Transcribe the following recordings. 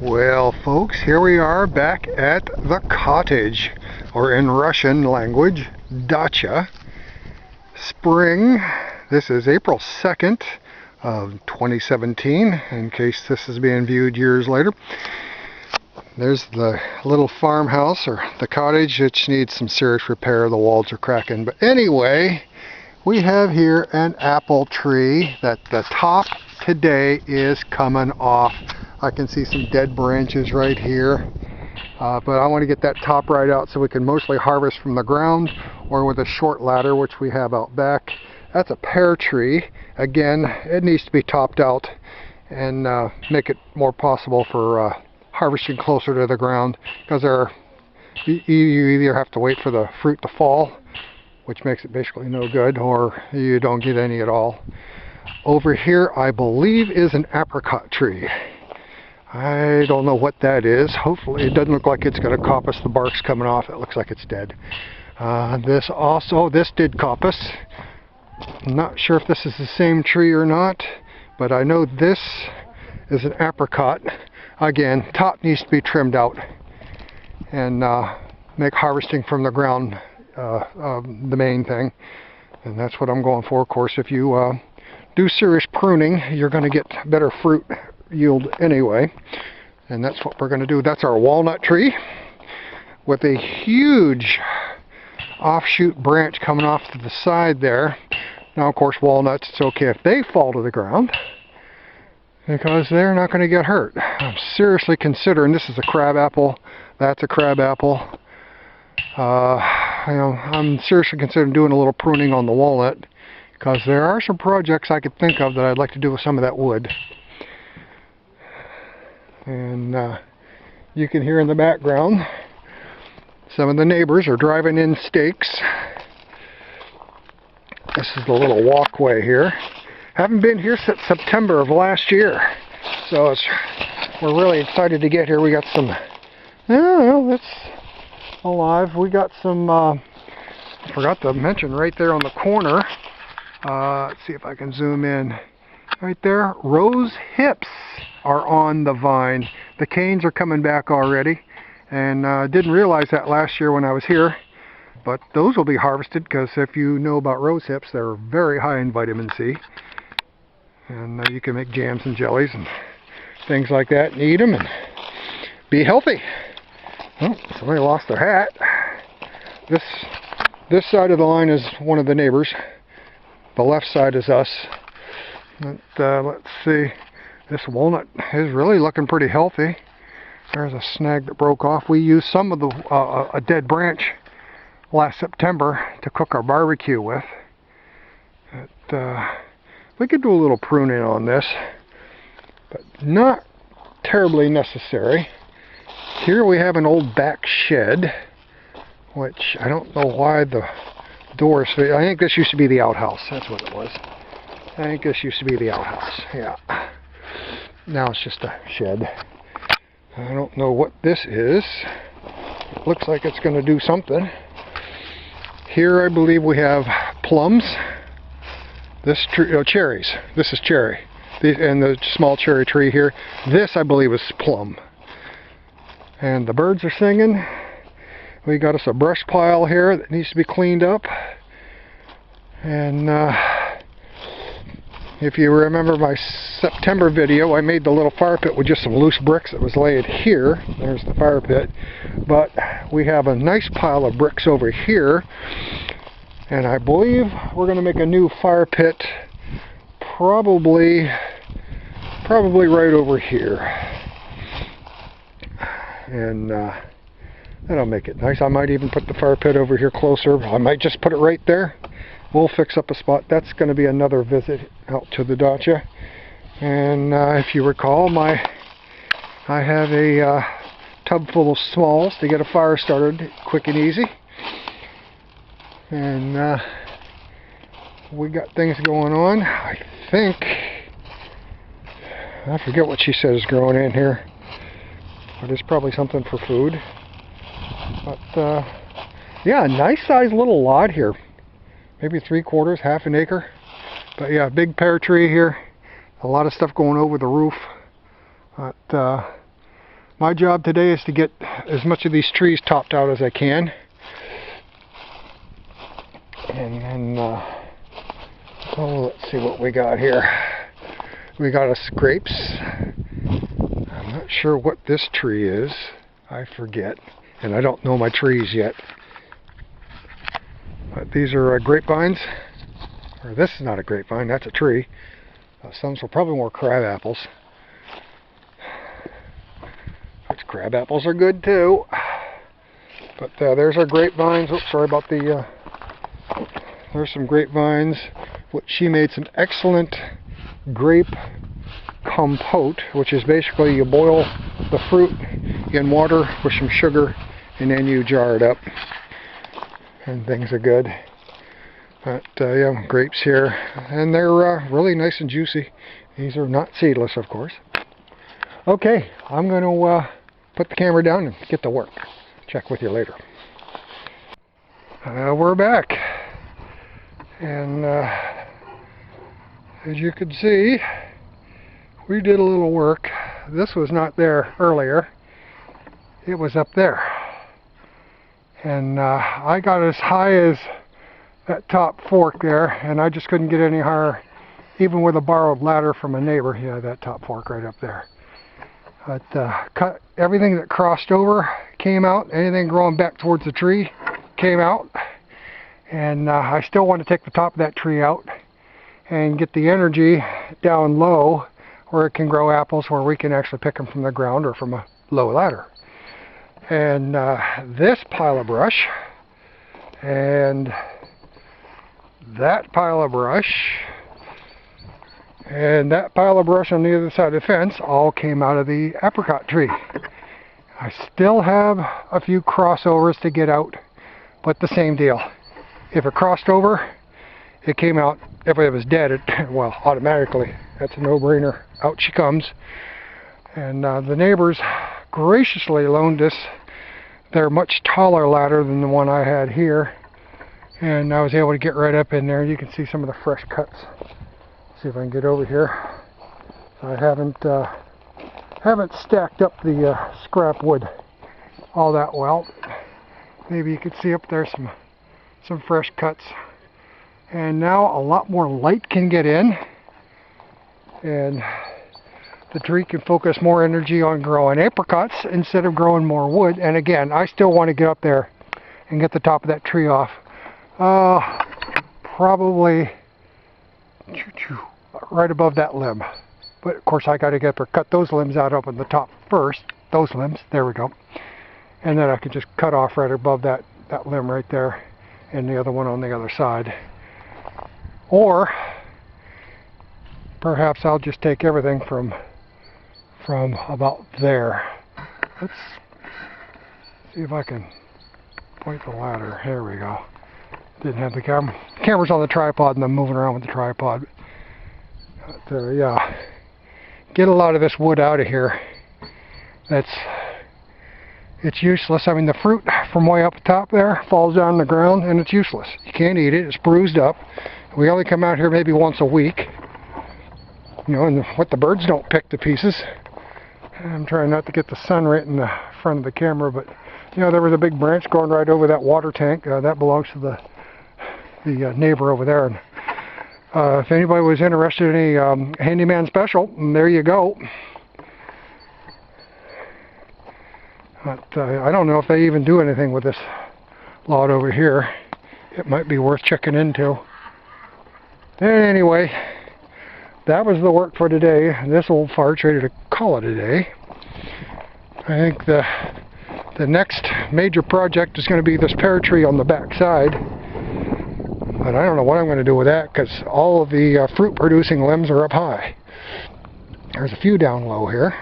Well, folks, here we are back at the cottage, or in Russian language, Dacha. Spring. This is April 2nd of 2017, in case this is being viewed years later. There's the little farmhouse, or the cottage, which needs some serious repair. The walls are cracking. But anyway, we have here an apple tree that the top today is coming off. I can see some dead branches right here, but I want to get that top right out so we can mostly harvest from the ground or with a short ladder, which we have out back. That's a pear tree. Again, it needs to be topped out and make it more possible for harvesting closer to the ground, because you either have to wait for the fruit to fall, which makes it basically no good, or you don't get any at all. Over here, I believe, is an apricot tree. I don't know what that is. Hopefully it doesn't look like it's going to coppice. The bark's coming off. It looks like it's dead. This did coppice. I'm not sure if this is the same tree or not, but I know this is an apricot. Again, top needs to be trimmed out and make harvesting from the ground the main thing. And that's what I'm going for. Of course, if you do serious pruning, you're going to get better fruit yield anyway, and that's what we're going to do. That's our walnut tree with a huge offshoot branch coming off to the side there. Now, of course, walnuts, it's okay if they fall to the ground because they're not going to get hurt. I'm seriously considering, this is a crab apple, that's a crab apple. I'm seriously considering doing a little pruning on the walnut, because there are some projects I could think of that I'd like to do with some of that wood. And you can hear in the background some of the neighbors are driving in stakes. This is the little walkway here. Haven't been here since September of last year, so we're really excited to get here. We got some, that's alive. We got some, I forgot to mention right there on the corner, let's see if I can zoom in. Right there, rose hips are on the vine. The canes are coming back already, and didn't realize that last year when I was here, but those will be harvested, because if you know about rose hips, they're very high in vitamin C, and you can make jams and jellies and things like that and eat them and be healthy. Oh, somebody lost their hat. This side of the line is one of the neighbors. The left side is us. Let's see, this walnut is really looking pretty healthy. There's a snag that broke off. We used some of a dead branch last September to cook our barbecue with. We could do a little pruning on this, but not terribly necessary. Here we have an old back shed, which I don't know why the doors. I think this used to be the outhouse. That's what it was. I think this used to be the outhouse, yeah. Now it's just a shed. I don't know what this is. It looks like it's going to do something. Here I believe we have plums. This tree, cherries. This is cherry. And the small cherry tree here. This I believe is plum. And the birds are singing. We got us a brush pile here that needs to be cleaned up. And if you remember my September video, I made the little fire pit with just some loose bricks that was laid here. There's the fire pit. But we have a nice pile of bricks over here. And I believe we're going to make a new fire pit probably right over here. And that'll make it nice. I might even put the fire pit over here closer. I might just put it right there. We'll fix up a spot. That's going to be another visit out to the Dacha. And if you recall, I have a tub full of smalls to get a fire started quick and easy. And we got things going on. I think, I forget what she says is growing in here, but it's probably something for food. But yeah, a nice sized little lot here. Maybe 3/4, half an acre. But yeah, big pear tree here. A lot of stuff going over the roof. But My job today is to get as much of these trees topped out as I can. And then, let's see what we got here. We got us grapes. I'm not sure what this tree is. I forget. And I don't know my trees yet. But these are grapevines. Or this is not a grapevine, that's a tree. Some are probably more crab apples. Which crab apples are good too. But there's our grapevines. Oops, sorry about the... there's some grapevines. She made some excellent grape compote, which is basically you boil the fruit in water with some sugar and then you jar it up. And things are good. But yeah, grapes here. And they're really nice and juicy. These are not seedless, of course. Okay, I'm going to put the camera down and get to work. Check with you later. We're back. And as you can see, we did a little work. This was not there earlier. It was up there. And I got as high as that top fork there, and I just couldn't get any higher, even with a borrowed ladder from a neighbor. Yeah, that top fork right up there. But cut everything that crossed over came out. Anything growing back towards the tree came out. And I still want to take the top of that tree out and get the energy down low where it can grow apples, where we can actually pick them from the ground or from a low ladder. And this pile of brush and that pile of brush and that pile of brush on the other side of the fence all came out of the apricot tree. I still have a few crossovers to get out, but the same deal. If it crossed over, it came out. If it was dead, well, automatically. That's a no-brainer. Out she comes. And the neighbors graciously loaned us their much taller ladder than the one I had here. And I was able to get right up in there. You can see some of the fresh cuts. See if I can get over here. I haven't stacked up the scrap wood all that well. Maybe you could see up there some fresh cuts. And now a lot more light can get in. And the tree can focus more energy on growing apricots instead of growing more wood. And again, I still want to get up there and get the top of that tree off. Probably right above that limb. But of course I got to get up there, cut those limbs out up in the top first. Those limbs, there we go. And then I can just cut off right above that limb right there and the other one on the other side. Or perhaps I'll just take everything from about there. Let's see if I can point the ladder. There we go. Didn't have the camera. Camera's on the tripod and I'm moving around with the tripod. But, yeah. Get a lot of this wood out of here. It's useless. I mean, the fruit from way up top there falls down on the ground and it's useless. You can't eat it. It's bruised up. We only come out here maybe once a week. You know, and what the birds don't pick to pieces. I'm trying not to get the sun right in the front of the camera, but you know, there was a big branch going right over that water tank. That belongs to the neighbor over there. And if anybody was interested in any handyman special, there you go. But I don't know if they even do anything with this lot over here. It might be worth checking into. Anyway, that was the work for today. This old fart's ready to call it a day. I think the next major project is going to be this pear tree on the back side. But I don't know what I'm going to do with that because all of the fruit producing limbs are up high. There's a few down low here.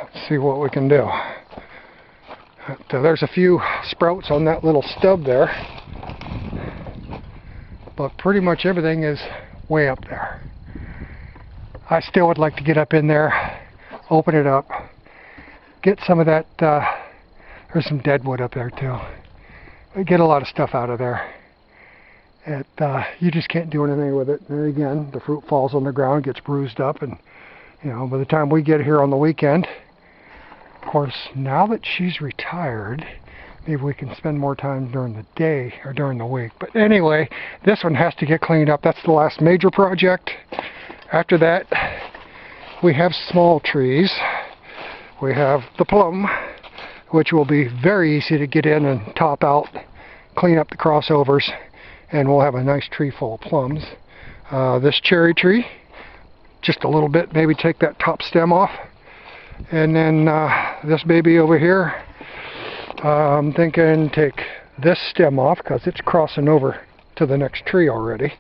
Let's see what we can do. There's a few sprouts on that little stub there. But pretty much everything is way up there. I still would like to get up in there, open it up, get some of that, there's some dead wood up there too. Get a lot of stuff out of there. You just can't do anything with it. And again, the fruit falls on the ground, gets bruised up, and you know, by the time we get here on the weekend, Of course, now that she's retired, maybe we can spend more time during the day or during the week. But anyway, this one has to get cleaned up. That's the last major project. After that, we have small trees. We have the plum, which will be very easy to get in and top out, clean up the crossovers, and we'll have a nice tree full of plums. This cherry tree, just a little bit, maybe take that top stem off. And then this baby over here, I'm thinking take this stem off because it's crossing over to the next tree already.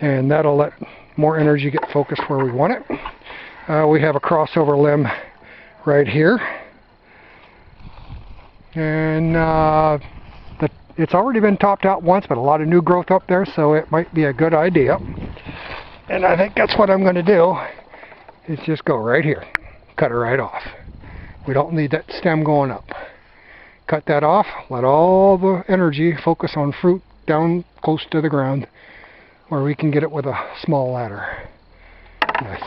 And that'll let more energy get focused where we want it. We have a crossover limb right here. And it's already been topped out once, but a lot of new growth up there, so it might be a good idea. And I think that's what I'm going to do, is just go right here. Cut it right off. We don't need that stem going up. Cut that off, let all the energy focus on fruit down close to the ground where we can get it with a small ladder. And I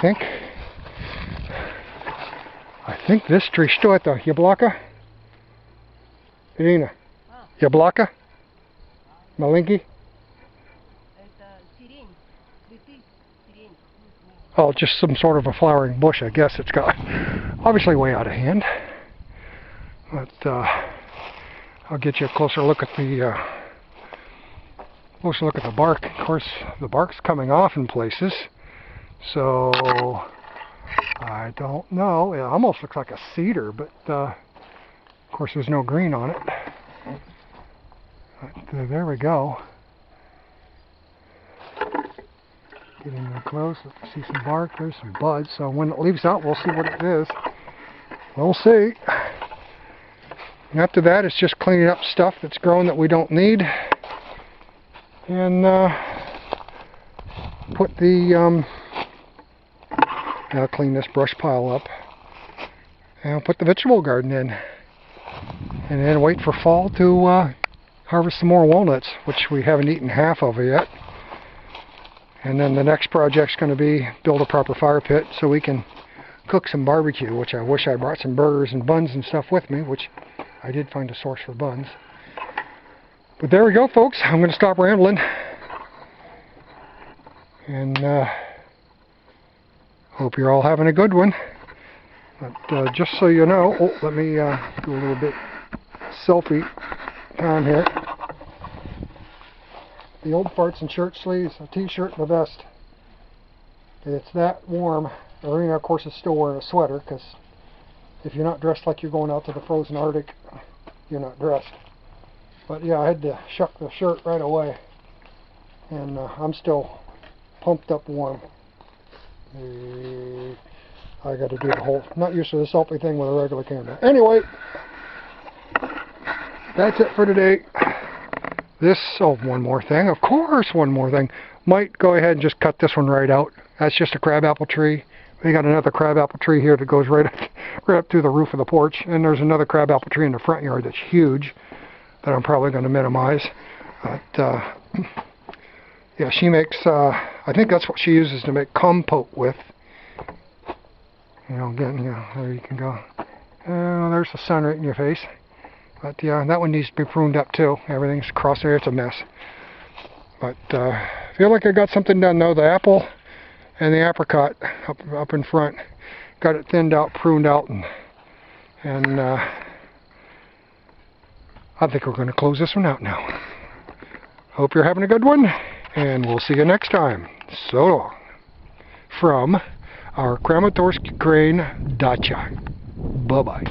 think this tree, что это, яблоко? Irina, яблоко? Маленький? Oh, just some sort of a flowering bush, I guess. It's got obviously way out of hand. But I'll get you a closer look at the bark. Of course, the bark's coming off in places, so I don't know. It almost looks like a cedar, but of course there's no green on it. But, there we go. Getting real close, see some bark, there's some buds, so when it leaves out we'll see what it is. We'll see. After that it's just cleaning up stuff that's growing that we don't need. And put the, I'll clean this brush pile up. And I'll put the vegetable garden in. And then wait for fall to harvest some more walnuts, which we haven't eaten half of yet. And then the next project's going to be build a proper fire pit so we can cook some barbecue, which I wish I brought some burgers and buns and stuff with me, which I did find a source for buns. But there we go, folks. I'm going to stop rambling. And hope you're all having a good one. But just so you know, let me do a little bit selfie time here. The old farts and shirt sleeves, a t-shirt and a vest. It's that warm. Irina, of course, is still wearing a sweater, because if you're not dressed like you're going out to the frozen Arctic, you're not dressed. But yeah, I had to shuck the shirt right away. And I'm still pumped up warm. I got to do the whole, not used to the selfie thing with a regular camera. Anyway, that's it for today. One more thing. Of course, one more thing. Might go ahead and just cut this one right out. That's just a crabapple tree. We got another crabapple tree here that goes right up to the roof of the porch. And there's another crabapple tree in the front yard that's huge that I'm probably going to minimize. But, yeah, she makes, I think that's what she uses to make compote with. You know, again, yeah, there you can go. There's the sun right in your face. But yeah, that one needs to be pruned up too. Everything's across there, it's a mess. But I feel like I got something done though. The apple and the apricot up in front, got it thinned out, pruned out, and I think we're going to close this one out now. Hope you're having a good one, and we'll see you next time. So long. From our Kramatorsk Crane Dacha. Bye-bye.